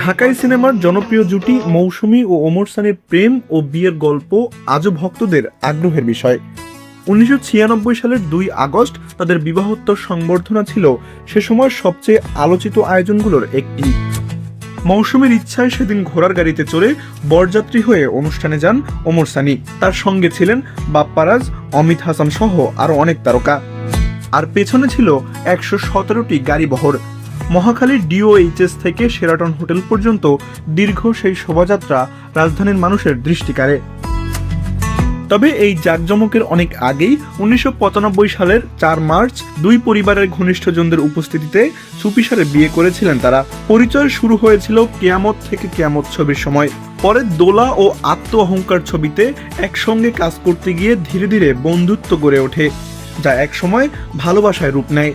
ঢাকাই সিনেমার জনপ্রিয় জুটি মৌসুমী ও ওমর সানির প্রেম ও বিয়ের গল্প আজও ভক্তদের আগ্রহের বিষয়। ১৯৯৬ সালের ২ আগস্ট তাদের বিবাহোত্তর সংবর্ধনা ছিল সে সময় সবচেয়ে আলোচিত আয়োজনগুলোর একটি। মৌসুমীর ইচ্ছায় সেদিন ঘোড়ার গাড়িতে চড়ে বরযাত্রী হয়ে অনুষ্ঠানে যান ওমর সানি। তার সঙ্গে ছিলেন বাপ্পারাজ, অমিত হাসান সহ আরও অনেক তারকা। আর পেছনে ছিল ১১৭টি গাড়িবহর। মহাখালীর ডিওএইচএস থেকে শেরাটন হোটেল পর্যন্ত দীর্ঘ সেই শোভাযাত্রা রাজধানীর মানুষের দৃষ্টি কাড়ে। তবে এই জাঁকজমকের অনেক আগেই ১৯৯৫ সালের ৪ মার্চ দুই পরিবারের ঘনিষ্ঠজনদের উপস্থিতিতে চুপিসারে বিয়ে করেছিলেন তারা। পরিচয় শুরু হয়েছিল কেয়ামত থেকে কেয়ামত ছবির সময়। পরে দোলা ও আত্ম অহংকার ছবিতে একসঙ্গে কাজ করতে গিয়ে ধীরে ধীরে বন্ধুত্ব গড়ে ওঠে, যা একসময় ভালোবাসায় রূপ নেয়।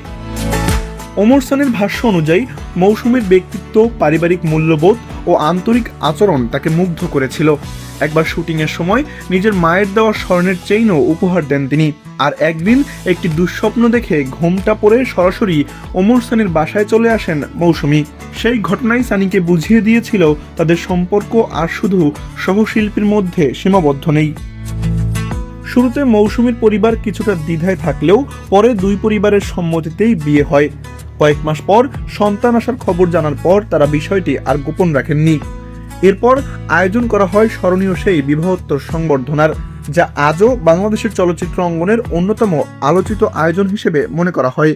ওমর সানির ভাষ্য অনুযায়ী মৌসুমীর ব্যক্তিত্ব, পারিবারিক মূল্যবোধ ও আন্তরিক আচরণ তাকে মুগ্ধ করেছিল। একবার শুটিংয়ের সময় নিজের মায়ের দেওয়া স্বর্ণের চেইনও উপহার দেন তিনি। আর একদিন একটি দুঃস্বপ্ন দেখে ঘোমটা পরে সরাসরি ওমর সানির বাসায় চলে আসেন মৌসুমী। সেই ঘটনাই সানিকে বুঝিয়ে দিয়েছিল তাদের সম্পর্ক আর শুধু সহশিল্পীর মধ্যে সীমাবদ্ধ নেই। শুরুতে মৌসুমীর পরিবার কিছুটা দ্বিধায় থাকলেও পরে দুই পরিবারের সম্মতিতেই বিয়ে হয়। কয়েক মাস পর সন্তান আসার খবর জানার পর তারা বিষয়টি আর গোপন রাখেননি। এরপর আয়োজন করা হয় স্মরণীয় সেই বিবাহোত্তর সংবর্ধনার, যা আজও বাংলাদেশের চলচ্চিত্র অঙ্গনের অন্যতম আলোচিত আয়োজন হিসেবে মনে করা হয়।